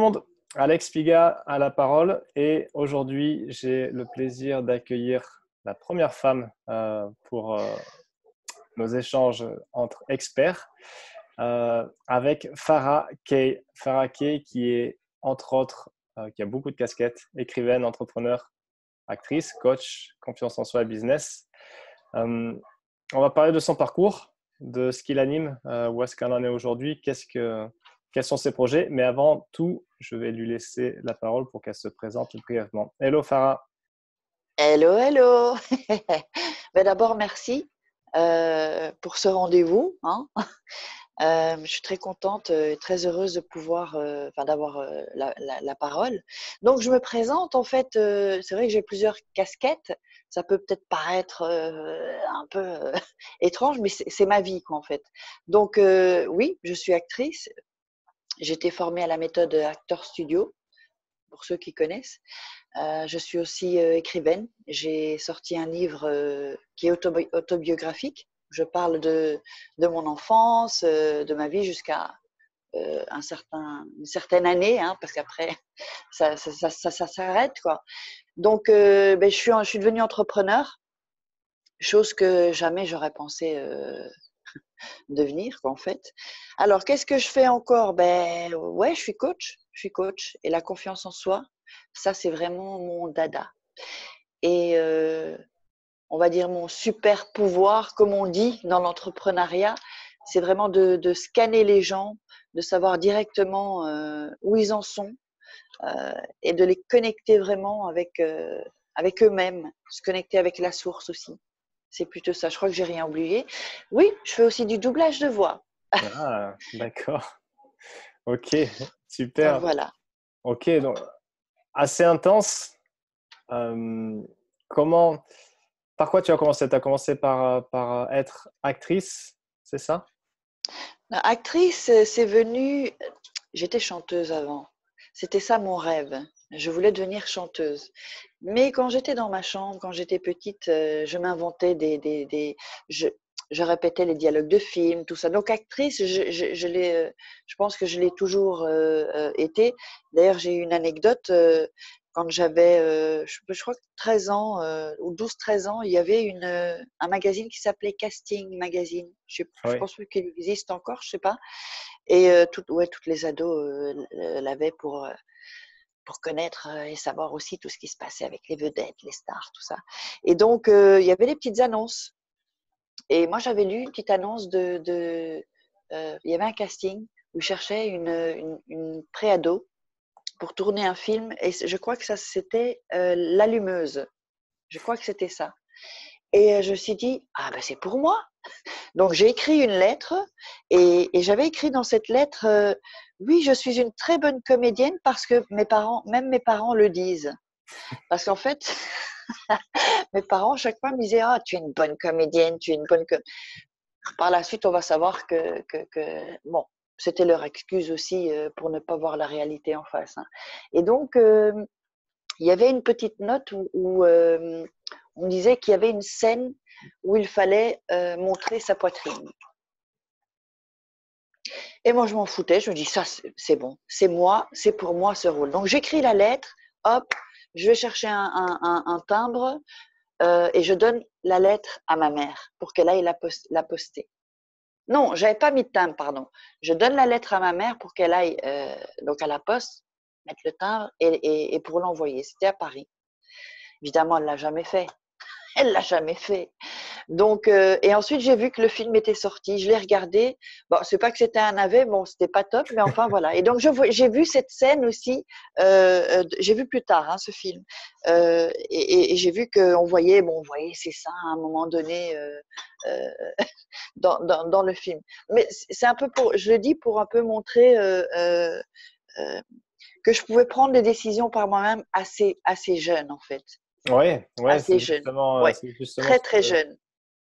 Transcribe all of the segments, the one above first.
monde, Alex Piga à la parole et aujourd'hui j'ai le plaisir d'accueillir la première femme pour nos échanges entre experts avec Farah Kay. Farah Kay qui est entre autres, qui a beaucoup de casquettes, écrivaine, entrepreneur, actrice, coach, confiance en soi et business. On va parler de son parcours, de ce qui l'anime, où est-ce qu'elle en est aujourd'hui, quels sont ses projets. Mais avant tout, je vais lui laisser la parole pour qu'elle se présente brièvement. Hello Farah. Hello, hello. Ben d'abord, merci pour ce rendez-vous. Je suis très contente et très heureuse de pouvoir, d'avoir la parole. Donc, je me présente. En fait, c'est vrai que j'ai plusieurs casquettes. Ça peut peut-être paraître un peu étrange, mais c'est ma vie, quoi, en fait. Donc, oui, je suis actrice. J'ai été formée à la méthode Actor Studio, pour ceux qui connaissent. Je suis aussi écrivaine. J'ai sorti un livre qui est autobiographique. Je parle de mon enfance, de ma vie jusqu'à une certaine année, parce qu'après, ça s'arrête, quoi. Donc, je suis devenue entrepreneur, chose que jamais j'aurais pensé devenir, quoi, en fait. Alors, qu'est-ce que je fais encore? Ouais, je suis coach. Je suis coach. Et la confiance en soi, ça, c'est vraiment mon dada. Et on va dire mon super pouvoir, comme on dit dans l'entrepreneuriat, c'est vraiment de scanner les gens, de savoir directement où ils en sont et de les connecter vraiment avec eux-mêmes, se connecter avec la source aussi. C'est plutôt ça. Je crois que j'ai rien oublié. Oui, je fais aussi du doublage de voix. Ah, d'accord. Ok, Donc super. voilà. Ok, donc assez intense. Euh, comment, par quoi tu as commencé? Tu as commencé par être actrice, c'est ça? Actrice, c'est venu. J'étais chanteuse avant. C'était ça mon rêve. Je voulais devenir chanteuse. Mais quand j'étais dans ma chambre, quand j'étais petite, je m'inventais je, je répétais les dialogues de films, tout ça. Donc actrice, je pense que je l'ai toujours été. D'ailleurs, j'ai eu une anecdote. Quand j'avais, je crois que 13 ans ou 12-13 ans, il y avait un magazine qui s'appelait Casting Magazine. Je Oui. pense qu'il existe encore, je sais pas. Et toutes les ados l'avaient pour connaître et savoir aussi tout ce qui se passait avec les vedettes, les stars, tout ça. Et donc, il y avait des petites annonces. Et moi, j'avais lu une petite annonce il y avait un casting où ils cherchaient une pré-ado pour tourner un film. Et je crois que ça, c'était L'Allumeuse. Je crois que c'était ça. Et je me suis dit, ah ben c'est pour moi. Donc j'ai écrit une lettre et j'avais écrit dans cette lettre, oui, je suis une très bonne comédienne parce que même mes parents le disent. Parce qu'en fait, mes parents, chaque fois, me disaient, ah, tu es une bonne comédienne, tu es une bonne comédienne. Par la suite, on va savoir bon, c'était leur excuse aussi pour ne pas voir la réalité en face. Et donc, il y avait une petite note où on disait qu'il y avait une scène où il fallait montrer sa poitrine. Et moi, je m'en foutais. Je me dis, ça, c'est bon. C'est moi, c'est pour moi ce rôle. Donc, j'écris la lettre. Hop, je vais chercher un timbre et je donne la lettre à ma mère pour qu'elle aille la poster. Non, j'avais pas mis de timbre, pardon. Je donne la lettre à ma mère pour qu'elle aille donc à la poste, mettre le timbre et pour l'envoyer. C'était à Paris. Évidemment, elle l'a jamais fait. Elle l'a jamais fait. Donc, et ensuite, j'ai vu que le film était sorti. Je l'ai regardé. Bon, c'est pas que c'était un navet, bon, c'était pas top, mais enfin, voilà. Et donc, j'ai vu cette scène aussi. J'ai vu plus tard ce film. Et j'ai vu qu'on voyait, bon, on voyait ses seins à un moment donné euh, dans le film. Mais c'est un peu je le dis pour un peu montrer euh, que je pouvais prendre des décisions par moi-même assez jeune, en fait. Ouais, ouais, Assez jeune. Ouais. c'est justement Très, très jeune.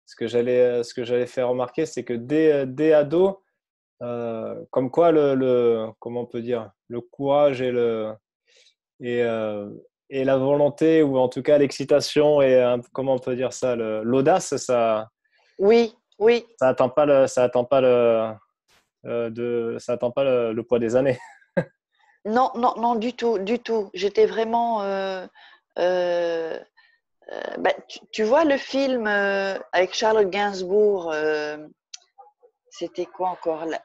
ce que j'allais faire remarquer, c'est que dès ado, comme quoi comment on peut dire, le courage et, euh, et la volonté, ou en tout cas l'excitation et comment on peut dire ça, l'audace, Oui, oui. ça attend pas le poids des années. Non, non, non, du tout, du tout. J'étais vraiment. Euh, bah, tu vois le film avec Charlotte Gainsbourg, c'était quoi encore là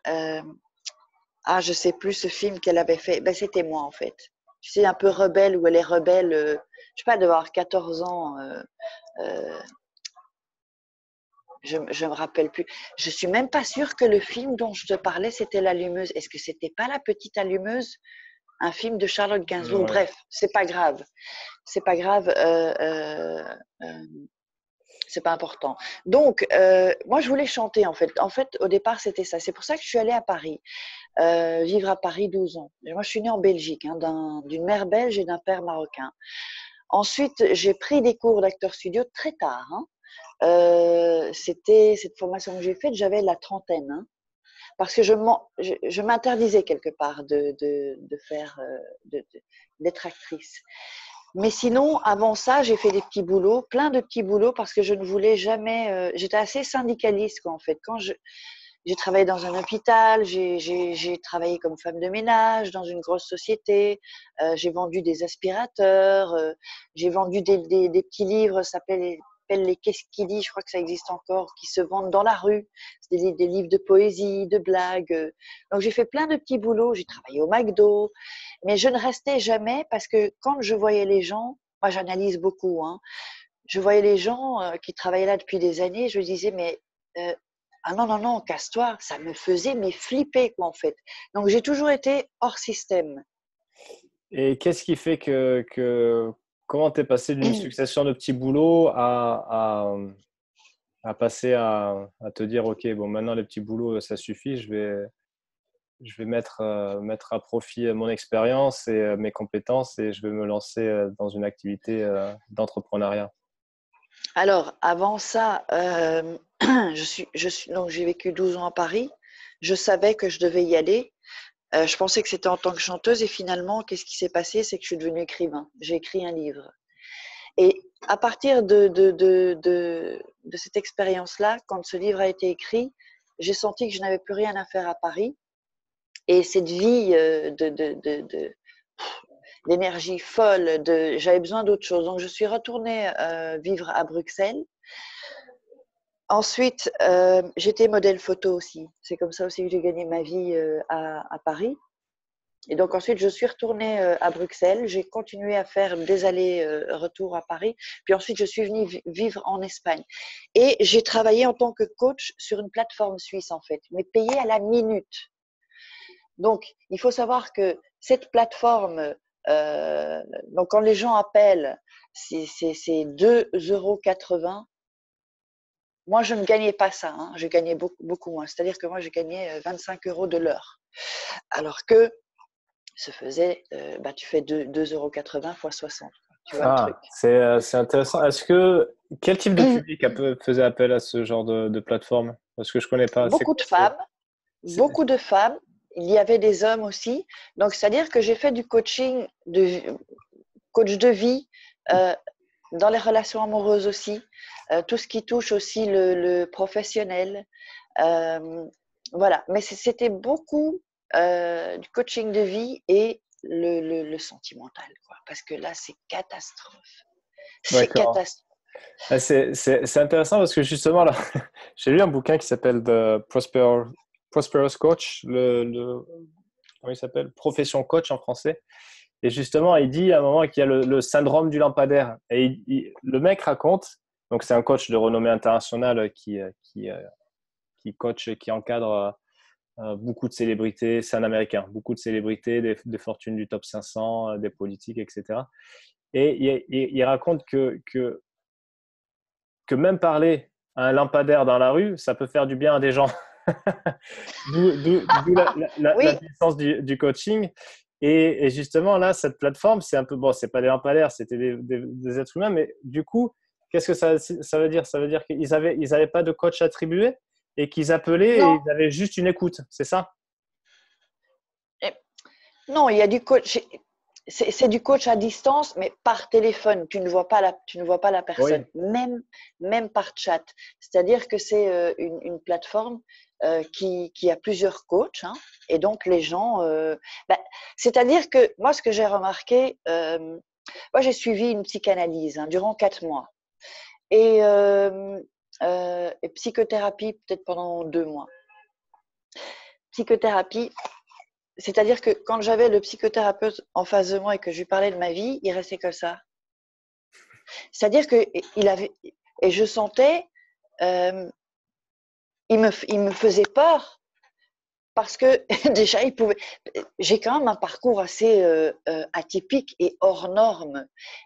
ah, je sais plus ce film qu'elle avait fait. Ben, c'était moi en fait. Tu sais, un peu rebelle, où elle est rebelle. Je sais pas, d'avoir 14 ans. Euh, je me rappelle plus. Je suis même pas sûre que le film dont je te parlais, c'était l'allumeuse. Est-ce que c'était pas la petite allumeuse? Un film de Charlotte Gainsbourg. Ouais. Bref, c'est pas grave. C'est pas grave. Euh, c'est pas important. Donc, moi, je voulais chanter en fait. En fait, au départ, c'était ça. C'est pour ça que je suis allée à Paris, vivre à Paris 12 ans. Moi, je suis née en Belgique, hein, d'une mère belge et d'un père marocain. Ensuite, j'ai pris des cours d'acteur studio très tard. Hein. C'était cette formation que j'ai faite, j'avais la trentaine. Hein, parce que je m'interdisais quelque part de faire, d'être actrice. Mais sinon, avant ça, j'ai fait des petits boulots, plein de petits boulots, parce que je ne voulais jamais. J'étais assez syndicaliste, quoi, en fait. J'ai travaillé dans un hôpital, j'ai travaillé comme femme de ménage dans une grosse société, j'ai vendu des aspirateurs, j'ai vendu des petits livres, ça s'appelle les Qu'est-ce qui dit, je crois que ça existe encore, qui se vendent dans la rue. C'est des livres de poésie, de blagues. Donc j'ai fait plein de petits boulots, j'ai travaillé au McDo, mais je ne restais jamais parce que quand je voyais les gens, moi j'analyse beaucoup, hein, je voyais les gens qui travaillaient là depuis des années, je me disais, mais ah non, non, non, casse-toi, ça me faisait mais flipper, quoi, en fait. Donc j'ai toujours été hors système. Et qu'est-ce qui fait comment tu es passé d'une succession de petits boulots à passer à te dire, OK, bon, maintenant les petits boulots, ça suffit, je vais mettre à profit mon expérience et mes compétences et je vais me lancer dans une activité d'entrepreneuriat. Alors, avant ça, donc j'ai vécu 12 ans à Paris. Je savais que je devais y aller. Je pensais que c'était en tant que chanteuse et finalement, qu'est-ce qui s'est passé? C'est que je suis devenue écrivain. J'ai écrit un livre. Et à partir de cette expérience-là, quand ce livre a été écrit, j'ai senti que je n'avais plus rien à faire à Paris. Et cette vie d'énergie folle, j'avais besoin d'autre chose. Donc, je suis retournée vivre à Bruxelles. Ensuite, j'étais modèle photo aussi. C'est comme ça aussi que j'ai gagné ma vie à Paris. Et donc ensuite, je suis retournée à Bruxelles. J'ai continué à faire des allers-retours à Paris. Puis ensuite, je suis venue vivre en Espagne. Et j'ai travaillé en tant que coach sur une plateforme suisse, en fait, mais payée à la minute. Donc, il faut savoir que cette plateforme, donc quand les gens appellent, c'est 2,80 €. Moi, je ne gagnais pas ça. Hein. Je gagnais beaucoup, beaucoup moins. C'est-à-dire que moi, je gagnais 25 € de l'heure. Alors que se faisait, tu fais 2,80 € fois 60. Tu vois le truc. Ah, c'est intéressant. Quel type de public faisait appel à ce genre de plateforme? Parce que je connais pas. C'est Beaucoup de quoi? femmes, C'est- beaucoup de femmes. Il y avait des hommes aussi. Donc, c'est-à-dire que j'ai fait du coaching, coach de vie, euh, dans les relations amoureuses aussi, tout ce qui touche aussi le professionnel. Euh, voilà, mais c'était beaucoup du coaching de vie et le sentimental, quoi. Parce que là, c'est catastrophe. C'est D'accord. catastrophe. C'est intéressant parce que justement, là, j'ai lu un bouquin qui s'appelle Prosperous Coach, comment il s'appelle? Profession coach en français. Et justement, il dit à un moment qu'il y a le syndrome du lampadaire. Et le mec raconte, donc c'est un coach de renommée internationale qui coach, qui encadre beaucoup de célébrités, c'est un Américain, beaucoup de célébrités, des fortunes du top 500, des politiques, etc. Et il raconte que même parler à un lampadaire dans la rue, ça peut faire du bien à des gens. D'où la Oui, puissance du coaching. Et justement, là, cette plateforme, c'est un peu, bon, c'est pas des lampadaires, c'était des êtres humains, mais du coup, qu'est-ce que ça veut dire? Ça veut dire qu'ils avaient pas de coach attribué et qu'ils appelaient et non, ils avaient juste une écoute, c'est ça? non, il y a du coach. c'est du coach à distance, mais par téléphone. Tu ne vois pas la personne, Oui, même par chat. C'est-à-dire que c'est une plateforme qui a plusieurs coachs, hein, et donc les gens. C'est-à-dire que moi, ce que j'ai remarqué, moi j'ai suivi une psychanalyse durant 4 mois et psychothérapie peut-être pendant 2 mois. Psychothérapie. C'est-à-dire que quand j'avais le psychothérapeute en face de moi et que je lui parlais de ma vie, il restait comme ça. C'est-à-dire que il avait, et je sentais, euh, il me faisait peur parce que déjà il pouvait. J'ai quand même un parcours assez atypique et hors norme,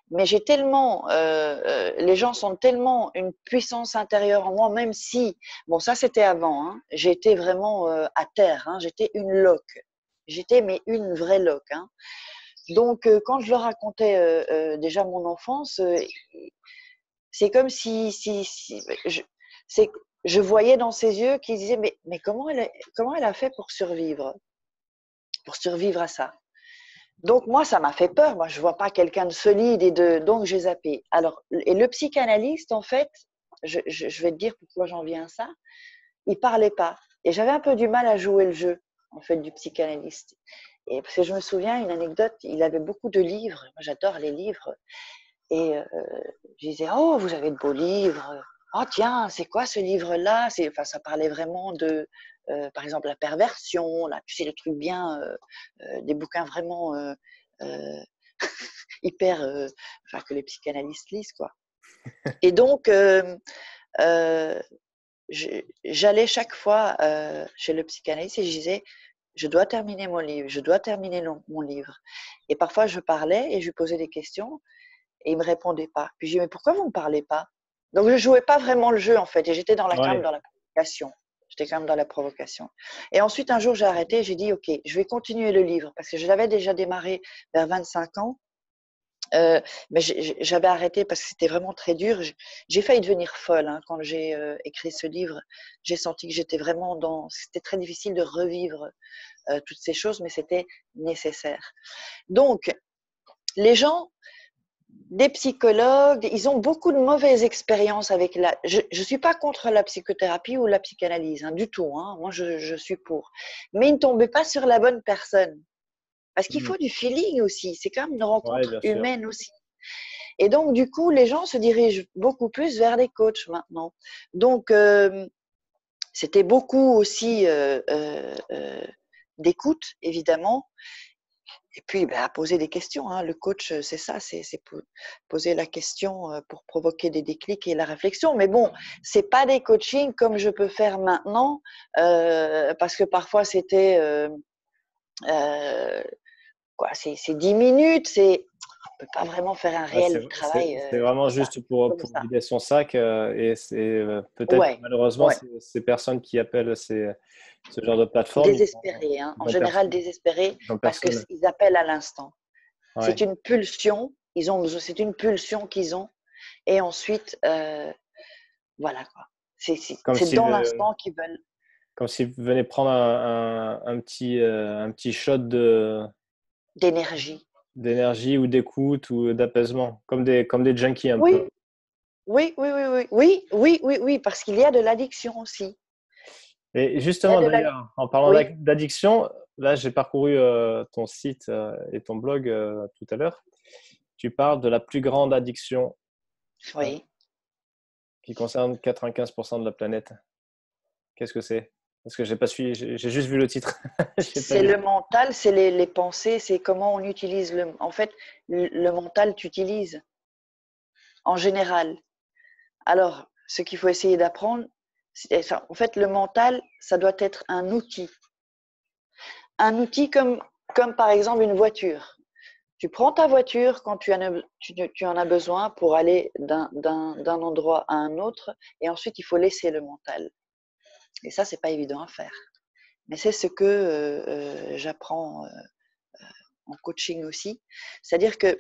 mais j'ai tellement, les gens sont tellement une puissance intérieure en moi, même si, bon ça c'était avant, hein, j'étais vraiment à terre, hein, j'étais une loque. J'étais mais une vraie loque. Hein. Donc, quand je leur racontais déjà mon enfance, c'est comme si je voyais dans ses yeux qu'ils disaient mais comment elle a fait pour survivre à ça. Donc moi ça m'a fait peur. Moi je vois pas quelqu'un de solide donc j'ai zappé. Alors et le psychanalyste en fait, je vais te dire pourquoi j'en viens à ça. Il parlait pas et j'avais un peu du mal à jouer le jeu en fait du psychanalyste. Et parce que je me souviens une anecdote, il avait beaucoup de livres. Moi j'adore les livres. Et je disais, oh, vous avez de beaux livres. Oh, tiens, c'est quoi ce livre-là? Enfin, ça parlait vraiment de, par exemple, la perversion, là, tu sais, le truc bien, des bouquins vraiment hyper, enfin, que les psychanalystes lisent, quoi. Et donc, euh, j'allais chaque fois chez le psychanalyste et je disais, je dois terminer mon livre, je dois terminer mon livre. Et parfois, je parlais et je lui posais des questions. Et il me répondait pas. Puis je dis mais pourquoi vous me parlez pas? Donc je jouais pas vraiment le jeu en fait et j'étais quand même oui. dans la provocation. J'étais quand même dans la provocation. Et ensuite un jour j'ai arrêté, j'ai dit ok, je vais continuer le livre parce que je l'avais déjà démarré vers 25 ans. Mais j'avais arrêté parce que c'était vraiment très dur. J'ai failli devenir folle hein, quand j'ai écrit ce livre. J'ai senti que j'étais vraiment dans. C'était très difficile de revivre toutes ces choses, mais c'était nécessaire. Donc les gens des psychologues, ils ont beaucoup de mauvaises expériences avec la. Je ne suis pas contre la psychothérapie ou la psychanalyse, hein, du tout. Hein. Moi, je suis pour. Mais ils ne tombaient pas sur la bonne personne. Parce qu'il Mhm. faut du feeling aussi. C'est quand même une Ouais, rencontre bien sûr. humaine aussi. Et donc, du coup, les gens se dirigent beaucoup plus vers les coachs maintenant. Donc, c'était beaucoup aussi d'écoute, évidemment. Et puis, à poser des questions. Hein. Le coach, c'est ça, c'est poser la question pour provoquer des déclics et la réflexion. Mais bon, c'est pas des coachings comme je peux faire maintenant, parce que parfois c'était euh, quoi, c'est 10 minutes, on peut pas vraiment faire un Ouais, réel travail c'est vraiment comme ça. juste Comme pour ça. vider son sac et c'est peut-être que Ouais, malheureusement ouais. ces personnes qui appellent ce genre de plateforme, Désespéré, hein. ils En ont général personne. désespéré Ils ont parce personne. qu'ils appellent à l'instant. C'est Ouais. une pulsion. C'est une pulsion qu'ils ont. Et ensuite, voilà quoi. Comme C'est s'ils dans l'instant qu'ils veulent comme s'ils venaient prendre un petit shot d'énergie. d'énergie ou d'écoute ou d'apaisement, comme des junkies un peu. Oui, oui, parce qu'il y a de l'addiction aussi. Et Il y a justement, de l'addiction. d'ailleurs, en parlant Oui, d'addiction, là, j'ai parcouru ton site et ton blog tout à l'heure. Tu parles de la plus grande addiction euh, oui. qui concerne 95% de la planète. Qu'est-ce que c'est? Parce que j'ai pas suivi, j'ai juste vu le titre. J'ai pas C'est lu. le mental, c'est les pensées, c'est comment on utilise le. En fait, le mental, tu utilises en général. Alors, ce qu'il faut essayer d'apprendre, enfin, en fait, le mental, ça doit être un outil. Un outil comme par exemple une voiture. Tu prends ta voiture quand tu en as besoin pour aller d'un endroit à un autre et ensuite il faut laisser le mental. Et ça, c'est pas évident à faire. Mais c'est ce que j'apprends en coaching aussi. C'est-à-dire que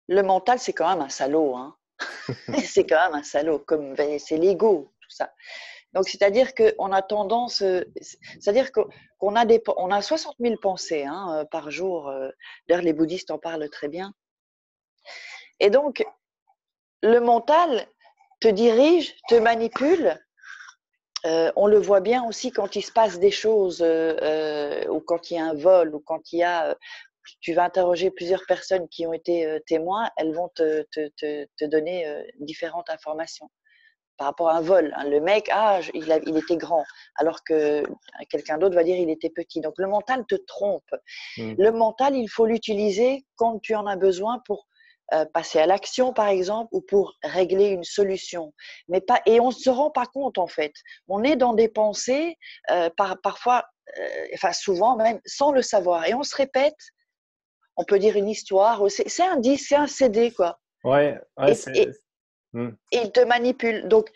le mental, c'est quand même un salaud. Hein. C'est quand même un salaud, comme c'est l'ego, tout ça. Donc, c'est-à-dire qu'on a tendance, c'est-à-dire qu'on a 60 000 pensées par jour. D'ailleurs, les bouddhistes en parlent très bien. Et donc, le mental te dirige, te manipule. On le voit bien aussi quand il se passe des choses, ou quand il y a un vol, ou quand il y a, tu vas interroger plusieurs personnes qui ont été témoins, elles vont te donner différentes informations par rapport à un vol. Le mec, il était grand, alors que quelqu'un d'autre va dire il était petit. Donc le mental te trompe. Le mental, il faut l'utiliser quand tu en as besoin pour passer à l'action, par exemple, ou pour régler une solution. Mais pas, et on ne se rend pas compte, en fait. On est dans des pensées, parfois, enfin souvent même, sans le savoir. Et on se répète, on peut dire une histoire, c'est un disque, c'est un CD, quoi. Ouais, ouais, Et il te manipule. Donc,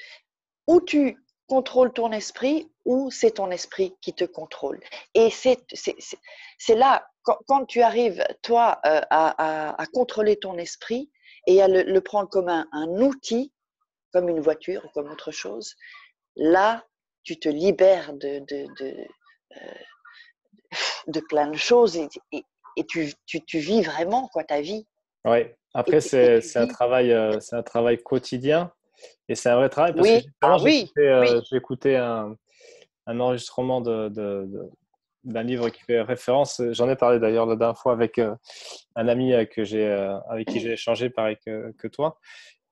ou tu contrôles ton esprit, ou c'est ton esprit qui te contrôle. Et c'est là, quand tu arrives, toi, à contrôler ton esprit et à le prendre comme un outil, comme une voiture ou comme autre chose, là, tu te libères de plein de choses et tu vis vraiment quoi, ta vie. ouais. Après, Et tu vis. c'est un travail quotidien et c'est un vrai travail parce que Oui, justement, oui, oui. j'ai écouté un enregistrement d'un livre qui fait référence. J'en ai parlé d'ailleurs la dernière fois avec un ami avec qui j'ai échangé pareil que toi.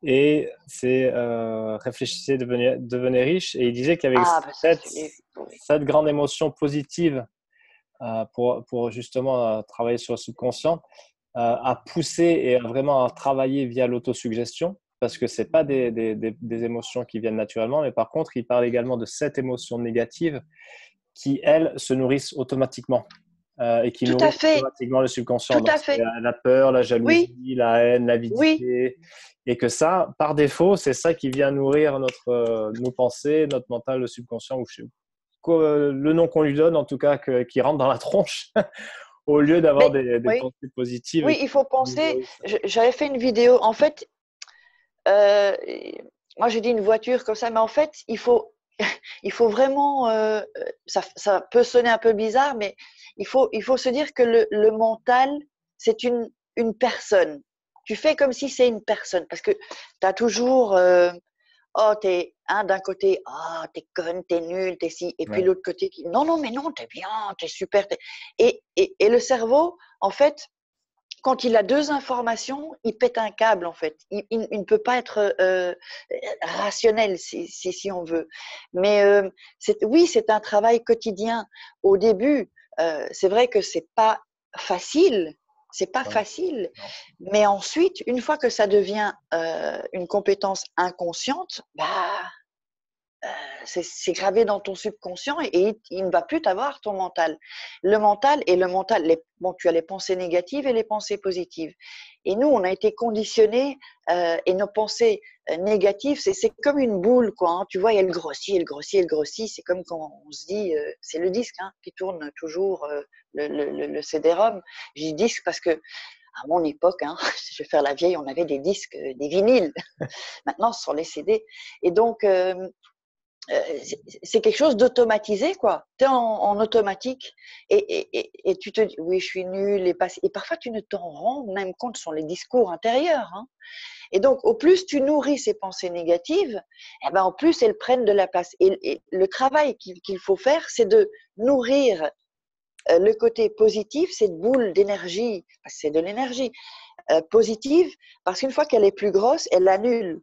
Et c'est Réfléchissez, devenez riche. Et il disait qu'il y avait Ah, ben ça, c'est lui. Oui. sept grandes émotions positives pour justement travailler sur le subconscient, à pousser et vraiment à travailler via l'autosuggestion. Parce que ce pas des émotions qui viennent naturellement, mais par contre, il parle également de sept émotions négatives qui, elles, se nourrissent automatiquement et qui Tout à nourrissent fait, automatiquement le subconscient. tout Donc, à c'est fait. la peur, la Oui, jalousie, la haine, oui. l'avidité. Et que ça, par défaut, c'est ça qui vient nourrir nos pensées, notre mental, le subconscient, ou le nom qu'on lui donne, en tout cas, qui rentre dans la tronche, au lieu d'avoir Mais des oui, pensées positives oui, qui il faut nous penser. nourrissent. J'avais fait une vidéo. En fait, euh, moi j'ai dit une voiture comme ça, mais en fait, il faut vraiment. Ça peut sonner un peu bizarre, mais il faut se dire que le mental, c'est une personne. Tu fais comme si c'est une personne, parce que tu as toujours. Oh, t'es d'un côté, t'es conne, t'es nul, t'es si, et puis Ouais. l'autre côté qui, non, non, mais non, t'es bien, t'es super. Et le cerveau, en fait, quand il a deux informations, il pète un câble, en fait. Il ne peut pas être rationnel, si on veut. Mais oui, c'est un travail quotidien. Au début, c'est vrai que c'est pas facile. C'est pas Non, facile. non. Mais ensuite, une fois que ça devient une compétence inconsciente, c'est gravé dans ton subconscient et il ne va plus t'avoir ton mental. Le mental, bon, tu as les pensées négatives et les pensées positives. Et nous, on a été conditionnés et nos pensées négatives, c'est comme une boule, quoi. Hein. Tu vois, elle grossit, elle grossit, elle grossit. C'est comme quand on se dit, c'est le disque qui tourne toujours, le CD-ROM. Je dis disque parce que à mon époque, je vais faire la vieille, on avait des disques, des vinyles. Maintenant, ce sont les CD. Et donc, c'est quelque chose d'automatisé, quoi. Tu es en automatique et tu te dis, oui, je suis nul. Et parfois, tu ne t'en rends même compte, ce sont les discours intérieurs. Hein. Et donc, au plus tu nourris ces pensées négatives, eh ben, en plus, elles prennent de la place. Et le travail qu'il faut faire, c'est de nourrir le côté positif, cette boule d'énergie, c'est de l'énergie positive, parce qu'une fois qu'elle est plus grosse, elle annule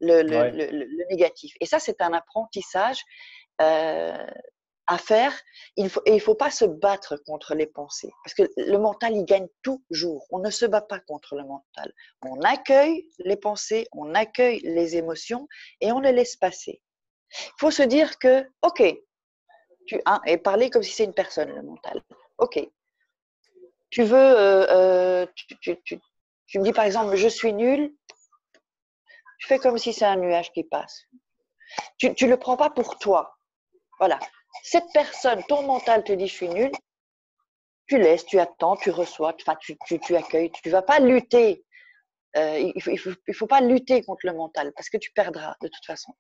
Ouais. le négatif. Et ça, c'est un apprentissage euh, à faire. Et il faut pas se battre contre les pensées. Parce que le mental, il gagne toujours. On ne se bat pas contre le mental. On accueille les pensées, on accueille les émotions et on les laisse passer. Il faut se dire que, OK, et parler comme si c'est une personne, le mental. OK, tu veux, tu me dis par exemple, je suis nul, tu fais comme si c'est un nuage qui passe. Tu le prends pas pour toi. Voilà. Cette personne, ton mental te dit je suis nul, tu laisses, tu attends, tu reçois, enfin tu accueilles, tu vas pas lutter. Il faut pas lutter contre le mental parce que tu perdras de toute façon.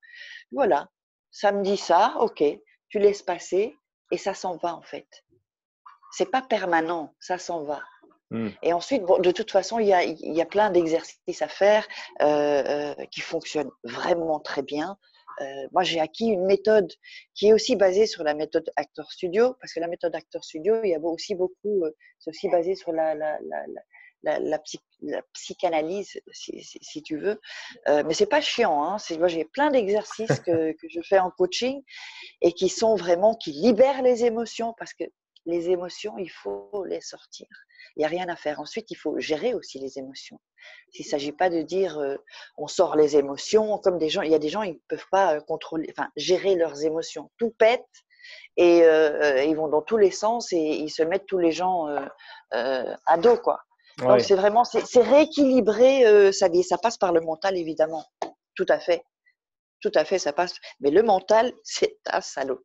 Voilà. ça me dit ça, ok, tu laisses passer et ça s'en va en fait. C'est pas permanent, ça s'en va. Et ensuite, bon, de toute façon, il y a plein d'exercices à faire qui fonctionnent vraiment très bien. Moi, j'ai acquis une méthode qui est aussi basée sur la méthode Actor Studio, parce que la méthode Actor Studio, il y a aussi beaucoup, c'est aussi basé sur la psychanalyse, si tu veux. Mais c'est pas chiant, hein. Moi, j'ai plein d'exercices que je fais en coaching et qui sont vraiment, qui libèrent les émotions, parce que les émotions, il faut les sortir. Il n'y a rien à faire. Ensuite, il faut gérer aussi les émotions. Il ne s'agit pas de dire on sort les émotions, comme des gens, il y a des gens, ils ne peuvent pas gérer leurs émotions. Tout pète et ils vont dans tous les sens et ils se mettent tous les gens à dos, quoi. Donc, Ouais. c'est vraiment, c'est rééquilibrer sa vie. Ça passe par le mental, évidemment. Tout à fait. Tout à fait, ça passe. Mais le mental, c'est un salaud.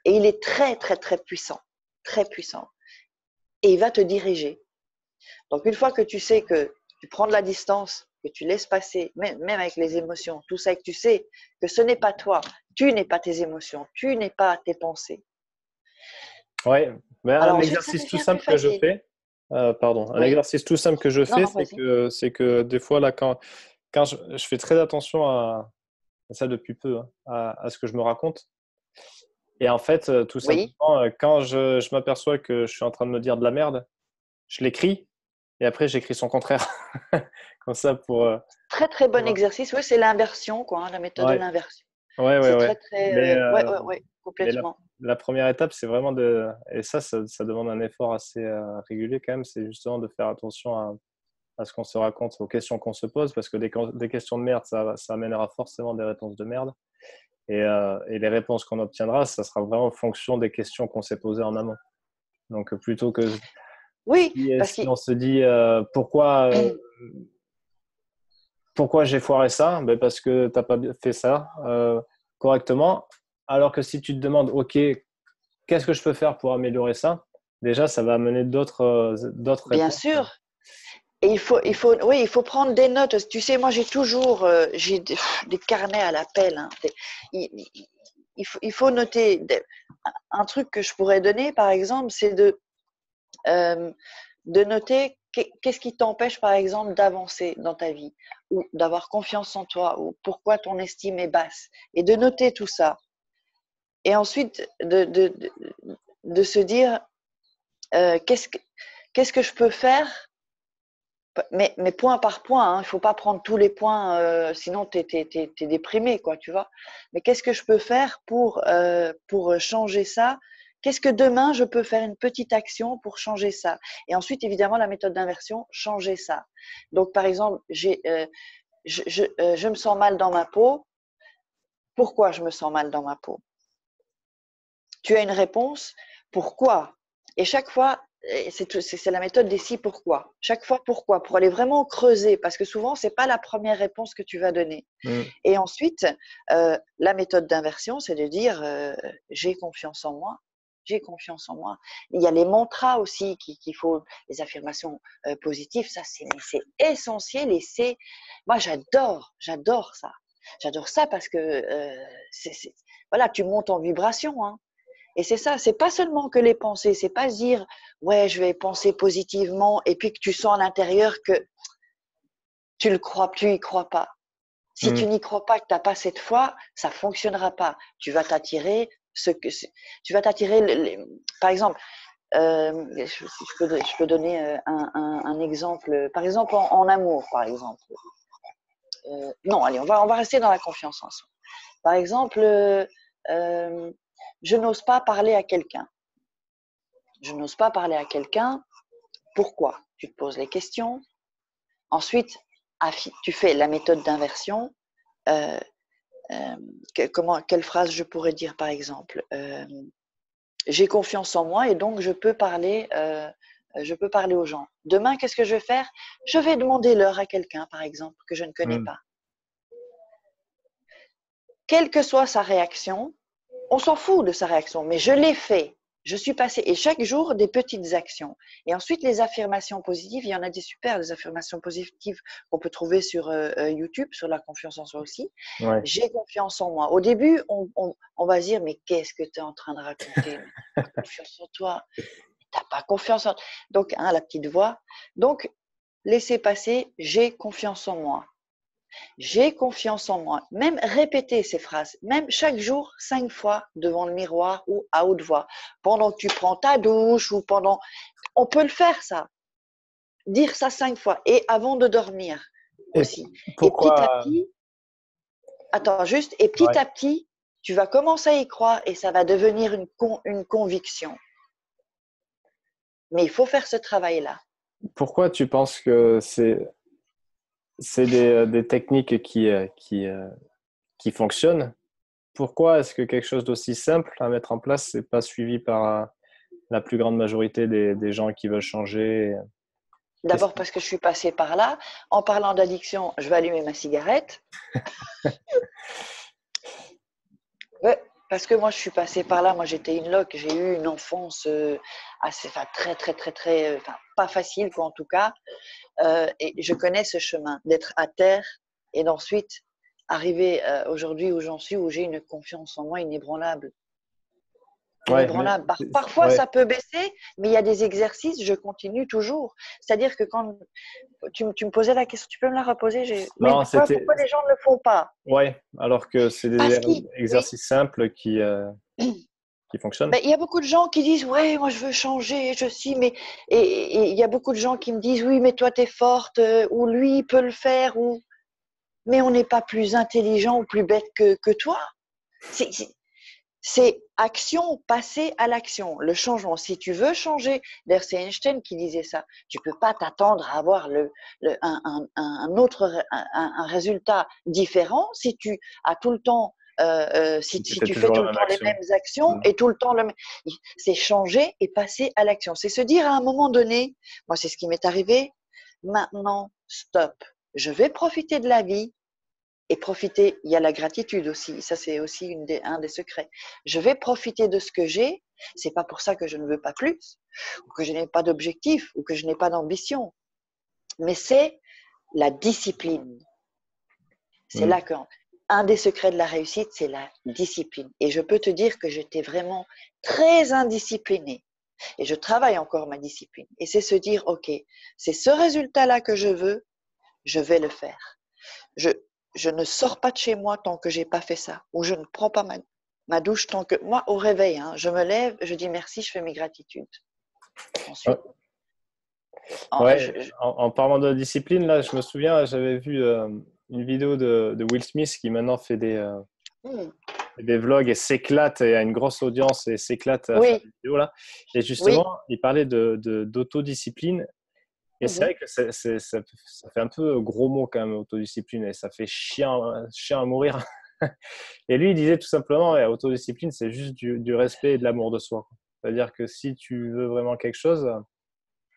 Et il est très, très, très puissant. Très puissant. Et il va te diriger. Donc, une fois que tu sais que tu prends de la distance, que tu laisses passer, même avec les émotions, tout ça, et que tu sais que ce n'est pas toi, tu n'es pas tes émotions, tu n'es pas tes pensées. Oui, mais un Alors ensuite, ça exercice tout devient plus simple que je facile. fais, pardon, un Oui. exercice tout simple que je Non, fais, non, vas-y. c'est que des fois, là, quand je fais très attention à ça depuis peu, hein, à ce que je me raconte. Et en fait, tout Oui. simplement, quand je m'aperçois que je suis en train de me dire de la merde, je l'écris et après, j'écris son contraire. Comme ça, Très, très bon pour- exercice. Oui, c'est l'inversion, quoi, hein, la méthode de ouais, l'inversion. ouais, ouais, C'est ouais. très, très. Mais, Ouais, euh, ouais, ouais, mais complètement. la première étape, c'est vraiment et ça demande un effort assez régulier quand même, c'est justement de faire attention à ce qu'on se raconte, aux questions qu'on se pose, parce que des questions de merde, ça amènera forcément des réponses de merde. Et les réponses qu'on obtiendra, ça sera vraiment en fonction des questions qu'on s'est posées en amont. Donc, plutôt que Oui, parce si que. on se dit pourquoi j'ai foiré ça, ben parce que tu n'as pas fait ça correctement. Alors que si tu te demandes, OK, qu'est-ce que je peux faire pour améliorer ça? Déjà, ça va amener d'autres Bien réponses. sûr. Et oui, il faut prendre des notes. Tu sais, moi, j'ai toujours j'ai des carnets à l'appel. Hein. Il, il faut noter. Un truc que je pourrais donner, par exemple, c'est de noter qu'est-ce qui t'empêche, par exemple, d'avancer dans ta vie ou d'avoir confiance en toi ou pourquoi ton estime est basse. Et de noter tout ça. Et ensuite, de se dire qu'est-ce que je peux faire mais point par point, hein, il ne faut pas prendre tous les points, sinon tu es déprimé, quoi, tu vois. Mais qu'est-ce que je peux faire pour changer ça? Qu'est-ce que demain je peux faire une petite action pour changer ça? Et ensuite, évidemment, la méthode d'inversion, changer ça. Donc, par exemple, je me sens mal dans ma peau. Pourquoi je me sens mal dans ma peau? Tu as une réponse. Pourquoi? Et chaque fois, c'est la méthode des si pourquoi. Chaque fois pourquoi, pour aller vraiment creuser, parce que souvent, ce n'est pas la première réponse que tu vas donner. Mm. Et ensuite, la méthode d'inversion, c'est de dire j'ai confiance en moi. J'ai confiance en moi. Il y a les mantras aussi qu'il faut, les affirmations positives, ça c'est essentiel et moi j'adore ça. J'adore ça parce que voilà, tu montes en vibration, hein. Et c'est ça, c'est pas seulement que les pensées, c'est pas se dire ouais, je vais penser positivement et puis que tu sens à l'intérieur que tu y crois pas. Si tu Mm. n'y crois pas, que tu n'as pas cette foi, ça fonctionnera pas. Tu vas t'attirer par exemple, je peux donner un exemple, par exemple en amour, par exemple. Non, allez, on va rester dans la confiance en soi. Par exemple, je n'ose pas parler à quelqu'un. Je n'ose pas parler à quelqu'un. Pourquoi? Tu te poses les questions. Ensuite, tu fais la méthode d'inversion. Euh, quelle phrase je pourrais dire par exemple? J'ai confiance en moi et donc je peux parler aux gens. Demain, qu'est-ce que je vais faire? Je vais demander l'heure à quelqu'un, par exemple, que je ne connais Mm. pas. Quelle que soit sa réaction, on s'en fout de sa réaction, mais je l'ai fait. Je suis passée, et chaque jour, des petites actions. Et ensuite, les affirmations positives, il y en a des super, des affirmations positives qu'on peut trouver sur YouTube, sur la confiance en soi aussi. Ouais. J'ai confiance en moi. Au début, on va se dire, mais qu'est-ce que tu es en train de raconter? Mais t'as pas confiance en toi. T'as pas confiance en toi. Donc, hein, la petite voix. Donc, laissez passer, j'ai confiance en moi. J'ai confiance en moi. Même répéter ces phrases, même chaque jour, 5 fois devant le miroir ou à haute voix. Pendant que tu prends ta douche ou pendant… On peut le faire ça. Dire ça 5 fois. Et avant de dormir Et aussi. Et petit à pourquoi… petit, attends juste, et petit Ouais. à petit, tu vas commencer à y croire et ça va devenir une conviction. Mais il faut faire ce travail-là. Pourquoi tu penses que c'est des techniques qui fonctionnent? Pourquoi est-ce que quelque chose d'aussi simple à mettre en place n'est pas suivi par la plus grande majorité des gens qui veulent changer? D'abord parce que je suis passée par là. En parlant d'addiction, je vais allumer ma cigarette. Ouais, parce que moi, je suis passée par là. Moi, j'étais une loque. J'ai eu une enfance assez, enfin, très, très, très, très, enfin, pas facile, quoi, en tout cas. Et je connais ce chemin d'être à terre et d'ensuite arriver aujourd'hui où j'en suis, où j'ai une confiance en moi inébranlable. Ouais, mais Inébranlable. Parfois, ouais, ça peut baisser, mais il y a des exercices, je continue toujours. C'est-à-dire que quand tu me posais la question, tu peux me la reposer? Mais non, pourquoi les gens ne le font pas? ouais, alors que c'est des Parce qu'il, oui, exercices simples qui fonctionnent. ben, il y a beaucoup de gens qui disent, ouais, moi je veux changer, je suis, mais et il y a beaucoup de gens qui me disent, oui, mais toi t'es forte, ou lui il peut le faire, ou mais on n'est pas plus intelligent ou plus bête que toi. C'est action, passer à l'action, le changement. Si tu veux changer, d'ailleurs c'est Einstein qui disait ça, tu peux pas t'attendre à avoir un résultat différent si tu as tout le temps, si C'était tu fais toujours tout la le même temps les action. mêmes actions Mm. et tout le temps le même. C'est changer et passer à l'action. C'est se dire à un moment donné, moi c'est ce qui m'est arrivé, maintenant stop, je vais profiter de la vie. Et profiter, il y a la gratitude aussi, ça c'est aussi un des secrets. Je vais profiter de ce que j'ai, c'est pas pour ça que je ne veux pas plus, ou que je n'ai pas d'objectif, ou que je n'ai pas d'ambition, mais c'est la discipline. C'est Mm. là qu'un des secrets de la réussite, c'est la discipline. Et je peux te dire que j'étais vraiment très indisciplinée. Et je travaille encore ma discipline. Et c'est se dire, OK, c'est ce résultat-là que je vais le faire. Je ne sors pas de chez moi tant que j'ai pas fait ça, ou je ne prends pas ma douche tant que moi au réveil, hein, je me lève, je dis merci, je fais mes gratitudes. Ouais, Ensuite, ouais, en parlant de discipline, là, je me souviens, j'avais vu une vidéo de Will Smith qui maintenant fait hmm, des vlogs et s'éclate et a une grosse audience et s'éclate à faire oui, des vidéos là. Et oui, justement, il parlait d'autodiscipline. Et c'est mhm, vrai que ça fait un peu gros mot quand même, autodiscipline, et ça fait chien à mourir. Et lui, il disait tout simplement, ouais, autodiscipline, c'est juste du respect et de l'amour de soi, quoi. C'est-à-dire que si tu veux vraiment quelque chose,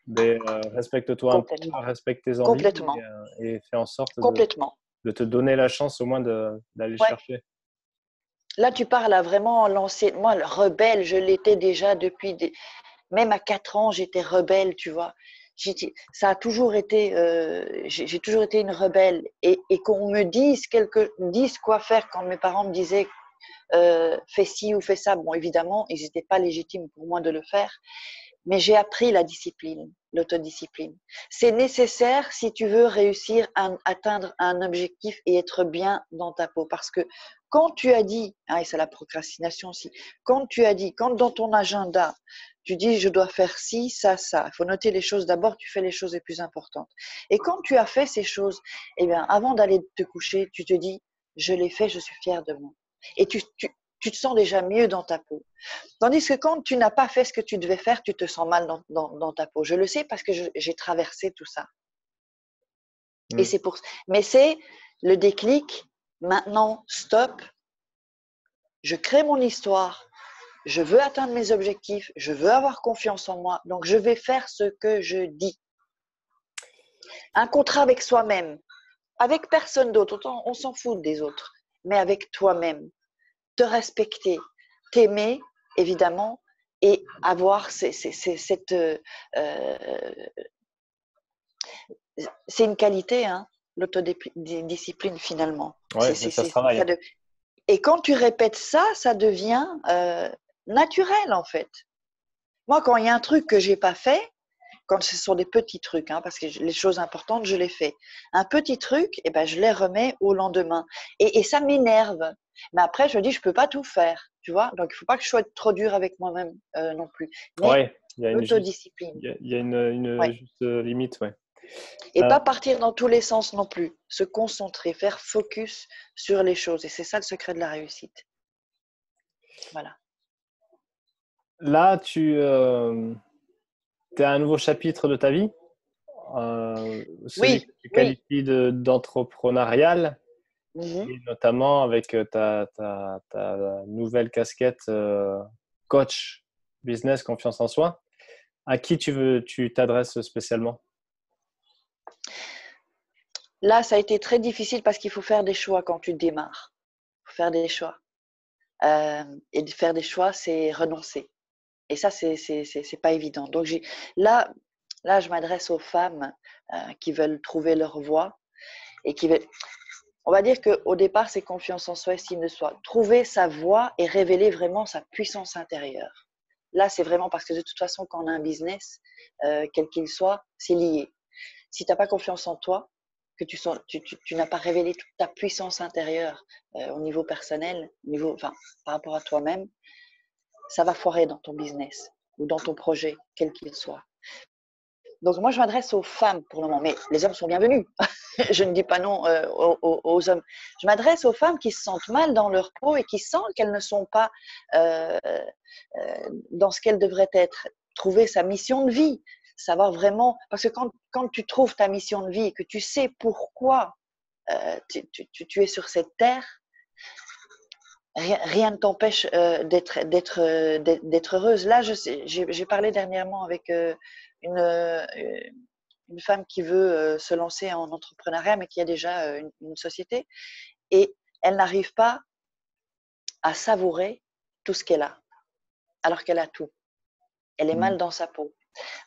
ben, respecte-toi un peu, complètement, respecte tes envies complètement, et fais en sorte complètement. de te donner la chance au moins d'aller le Ouais. chercher. Là, tu parles à vraiment l'ancienne. Moi, le rebelle, je l'étais déjà depuis même à 4 ans, j'étais rebelle, tu vois. Ça a toujours été, j'ai toujours été une rebelle. Et qu'on me dise quoi faire quand mes parents me disaient fais ci ou fais ça. Bon, évidemment, ils n'étaient pas légitimes pour moi de le faire, mais j'ai appris la discipline, l'autodiscipline. C'est nécessaire si tu veux réussir à atteindre un objectif et être bien dans ta peau. Parce que quand tu as dit, hein, et c'est la procrastination aussi, quand dans ton agenda, tu dis je dois faire ci, ça, ça, il faut noter les choses d'abord, tu fais les choses les plus importantes. Et quand tu as fait ces choses, eh bien, avant d'aller te coucher, tu te dis je l'ai fait, je suis fière de moi. Et tu te sens déjà mieux dans ta peau. Tandis que quand tu n'as pas fait ce que tu devais faire, tu te sens mal dans ta peau. Je le sais parce que j'ai traversé tout ça. Et Mm. c'est mais c'est le déclic. Maintenant, stop. Je crée mon histoire. Je veux atteindre mes objectifs. Je veux avoir confiance en moi. Donc, je vais faire ce que je dis. Un contrat avec soi-même. Avec personne d'autre. On s'en fout des autres. Mais avec toi-même. Te respecter. T'aimer, évidemment. et avoir cette… c'est une qualité, hein, l'autodiscipline finalement. Ouais, mais ça se travaille. Et quand tu répètes ça, ça devient naturel en fait. Moi, quand il y a un truc que j'ai pas fait, quand ce sont des petits trucs, hein, parce que les choses importantes, je les fais. Un petit truc, eh ben, je les remets au lendemain. Et ça m'énerve. Mais après, je me dis, je peux pas tout faire, tu vois. Donc, il faut pas que je sois trop dur avec moi-même non plus. Mais Ouais, il y a une juste, l'autodiscipline. il y a une Ouais. juste limite, ouais. Et pas partir dans tous les sens non plus. Se concentrer, faire focus sur les choses. Et c'est ça le secret de la réussite. Voilà. Là, tu es à un nouveau chapitre de ta vie, celui Oui, que tu oui. qualifies d'entrepreneurial, Mhm. et notamment avec ta nouvelle casquette coach business confiance en soi. À qui tu t'adresses spécialement? Là, ça a été très difficile parce qu'il faut faire des choix quand tu démarres. Il faut faire des choix. Et de faire des choix, c'est renoncer. Et ça, c'est pas évident. Donc, là, je m'adresse aux femmes qui veulent trouver leur voie et qui veulent… On va dire qu'au départ, c'est confiance en soi, estime de soi. Trouver sa voie et révéler vraiment sa puissance intérieure. Là, c'est vraiment parce que de toute façon, quand on a un business, quel qu'il soit, c'est lié. Si tu n'as pas confiance en toi, que tu n'as pas révélé toute ta puissance intérieure au niveau personnel, enfin, par rapport à toi-même, ça va foirer dans ton business ou dans ton projet, quel qu'il soit. Donc moi, je m'adresse aux femmes pour le moment, mais les hommes sont bienvenus. Je ne dis pas non aux hommes. Je m'adresse aux femmes qui se sentent mal dans leur peau et qui sentent qu'elles ne sont pas dans ce qu'elles devraient être. Trouver sa mission de vie, savoir vraiment… Parce que quand tu trouves ta mission de vie et que tu sais pourquoi tu es sur cette terre, rien ne t'empêche d'être heureuse. Là, j'ai parlé dernièrement avec une femme qui veut se lancer en entrepreneuriat, mais qui a déjà une société, et elle n'arrive pas à savourer tout ce qu'elle a, alors qu'elle a tout. Elle est mal dans sa peau.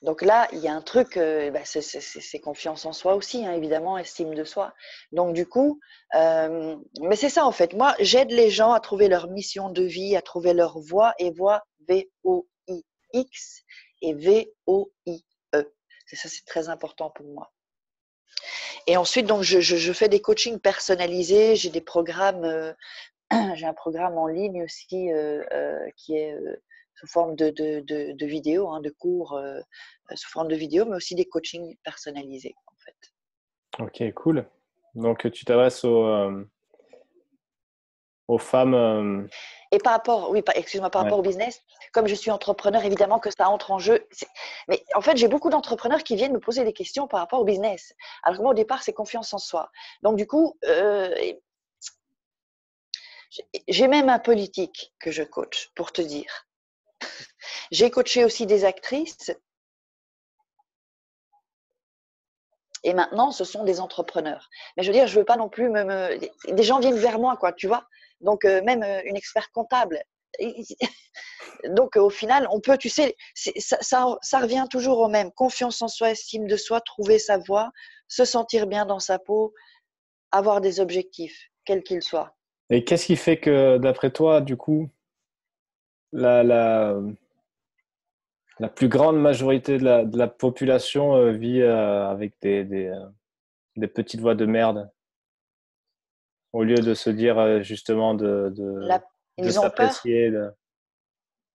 Donc là, il y a un truc, c'est confiance en soi aussi, hein, évidemment, estime de soi. Donc du coup, mais c'est ça en fait. Moi, j'aide les gens à trouver leur mission de vie, à trouver leur voie, et voie V-O-I-X et V-O-I-E. C'est ça, c'est très important pour moi. Et ensuite, donc, je fais des coachings personnalisés, j'ai des programmes, j'ai un programme en ligne aussi qui est sous forme de vidéos, hein, de cours sous forme de vidéos, mais aussi des coachings personnalisés en fait. Ok, cool. Donc tu t'adresses aux femmes. Et par rapport, oui, excuse-moi, par Ouais. rapport au business, comme je suis entrepreneur, évidemment que ça entre en jeu. Mais en fait, j'ai beaucoup d'entrepreneurs qui viennent me poser des questions par rapport au business. Alors que moi, au départ, c'est confiance en soi. Donc du coup, j'ai même un politique que je coach, pour te dire. J'ai coaché aussi des actrices. Et maintenant, ce sont des entrepreneurs. Mais je veux dire, je veux pas non plus des gens viennent vers moi, quoi, tu vois. Donc, même une expert comptable. Donc, au final, on peut, tu sais, ça revient toujours au même. Confiance en soi, estime de soi, trouver sa voie, se sentir bien dans sa peau, avoir des objectifs, quels qu'ils soient. Et qu'est-ce qui fait que, d'après toi, du coup, la, la, la plus grande majorité de la population vit avec des petites voix de merde, au lieu de se dire justement de Ils ont peur. s'apprécier.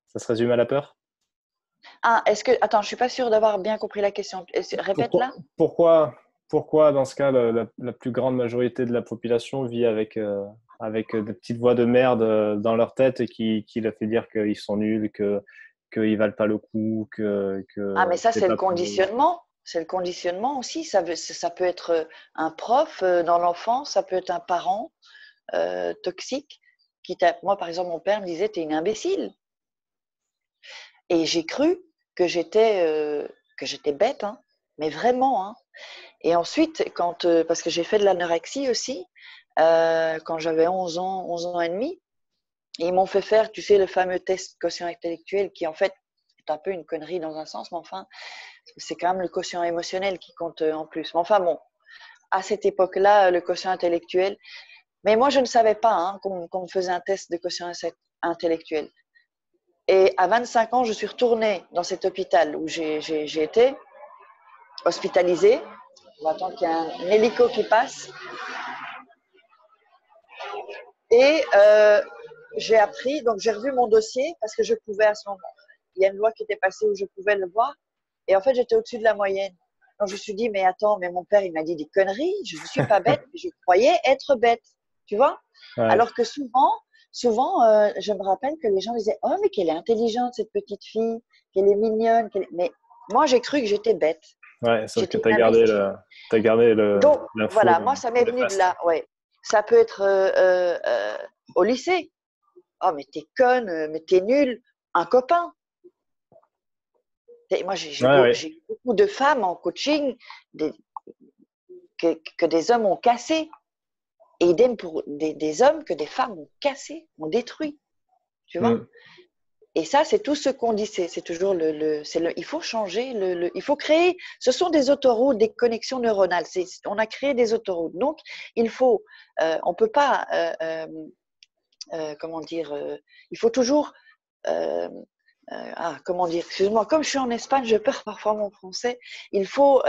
Ça se résume à la peur? Ah, attends, je suis pas sûre d'avoir bien compris la question. Pourquoi, Répète-la. pourquoi, pourquoi, dans ce cas, la plus grande majorité de la population vit avec des petites voix de merde dans leur tête et qui leur fait dire qu'ils sont nuls, qu'ils valent pas le coup, Ah, mais que ça, c'est c'est le pas pour eux. conditionnement. C'est le conditionnement aussi. Ça peut être un prof dans l'enfance, ça peut être un parent toxique moi, par exemple, mon père me disait, t'es une imbécile. Et j'ai cru que j'étais bête, hein, mais vraiment. Hein. Et ensuite, parce que j'ai fait de l'anorexie aussi, quand j'avais 11 ans et demi, ils m'ont fait faire, tu sais, le fameux test quotient intellectuel qui, en fait, un peu une connerie dans un sens, mais enfin, c'est quand même le quotient émotionnel qui compte en plus. Mais enfin bon, à cette époque-là, le quotient intellectuel. Mais moi, je ne savais pas hein, qu'on me faisait un test de quotient intellectuel. Et à 25 ans, je suis retournée dans cet hôpital où j'ai été hospitalisée. On va attendre qu'il y ait un hélico qui passe. Et j'ai appris, donc j'ai revu mon dossier parce que je pouvais à ce moment. Il y a une loi qui était passée où je pouvais le voir. Et en fait, j'étais au-dessus de la moyenne. Donc je me suis dit, mais attends, mais mon père, il m'a dit des conneries. Je ne suis pas bête, mais je croyais être bête. Tu vois? Ouais. Alors que souvent, je me rappelle que les gens disaient, oh, mais qu'elle est intelligente, cette petite fille, qu'elle est mignonne. Mais moi, j'ai cru que j'étais bête. Ouais, sauf que J'étais tu as gardé le, t'as gardé Donc, l'info voilà, moi, ça m'est venu de néfaste. là. Ouais. Ça peut être au lycée. Oh, mais t'es conne, mais t'es nulle. Un copain. Moi, j'ai eu beaucoup de femmes en coaching que des hommes ont cassé. Et idem pour des hommes que des femmes ont cassé, ont détruit. Tu vois? Et ça, c'est tout ce qu'on dit. C'est toujours il faut changer, il faut créer. Ce sont des autoroutes, des connexions neuronales. On a créé des autoroutes. Donc, il faut, on peut pas, comment dire, il faut toujours, comment dire, excuse-moi, comme je suis en Espagne, je perds parfois mon français. Il faut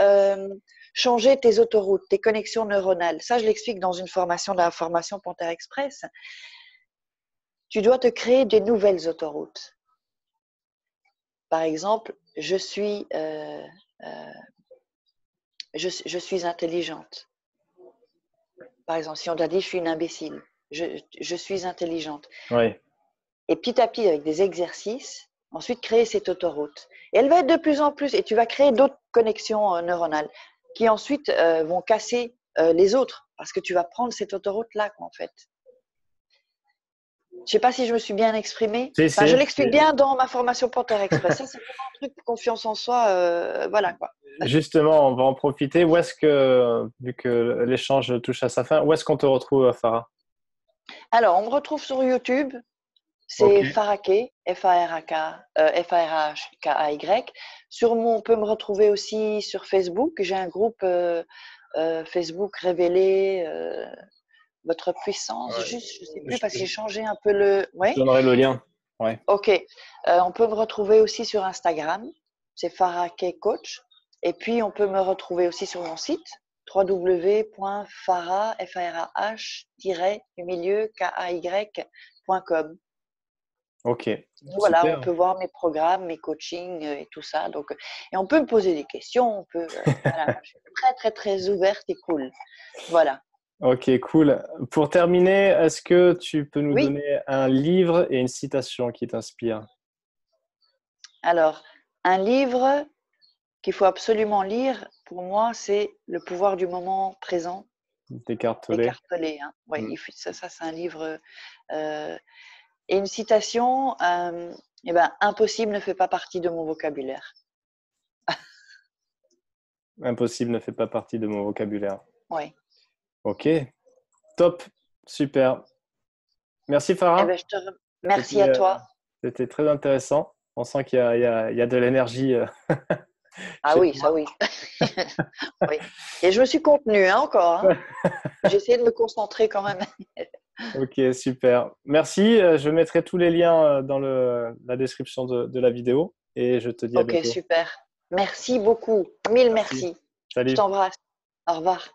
changer tes autoroutes, tes connexions neuronales. Ça, je l'explique dans une formation de la formation Panthère Express. Tu dois te créer des nouvelles autoroutes. Par exemple, je suis intelligente. Par exemple, si on t'a dit je suis une imbécile, je suis intelligente. Oui. Et petit à petit, avec des exercices, ensuite créer cette autoroute. Et elle va être de plus en plus, et tu vas créer d'autres connexions neuronales qui ensuite vont casser les autres, parce que tu vas prendre cette autoroute-là, en fait. Je ne sais pas si je me suis bien exprimée. Enfin, je l'explique bien dans ma formation Panthère Express. Ça, c'est vraiment un truc de confiance en soi. Voilà, quoi. Justement, on va en profiter. Où est-ce que, vu que l'échange touche à sa fin, où est-ce qu'on te retrouve, Farah? Alors, on me retrouve sur YouTube. C'est Farahkay, F-A-R-H-K-A-Y. On peut me retrouver aussi sur Facebook. J'ai un groupe Facebook Révéler votre puissance. Ouais. Juste, je ne sais plus parce que j'ai changé un peu le. Je Ouais. donnerai le lien. Ouais. Ok. On peut me retrouver aussi sur Instagram. C'est Farahkay Coach. Et puis, on peut me retrouver aussi sur mon site www.farah-kay.com. Ok. Voilà, Super. on peut voir mes programmes, mes coachings et tout ça. Donc, et on peut me poser des questions. On peut, voilà, je suis très, très, très ouverte et cool. Voilà. Ok, cool. Pour terminer, est-ce que tu peux nous Oui. donner un livre et une citation qui t'inspirent? Alors, un livre qu'il faut absolument lire, pour moi, c'est Le pouvoir du moment présent. D'Eckhart Tolle. Eckhart Tolle, hein. Ouais, ça c'est un livre. Et une citation, impossible ne fait pas partie de mon vocabulaire. Impossible ne fait pas partie de mon vocabulaire. Oui. Ok, top, super. Merci Farah. Merci à toi. C'était très intéressant. On sent qu'il y a de l'énergie. Ah oui, ça oui. Oui. Et je me suis contenue encore. Hein. J'ai essayé de me concentrer quand même. Ok, super. Merci. Je mettrai tous les liens dans la description de la vidéo et je te dis à bientôt. Ok, super. Merci beaucoup. Mille merci. Salut. Je t'embrasse. Au revoir.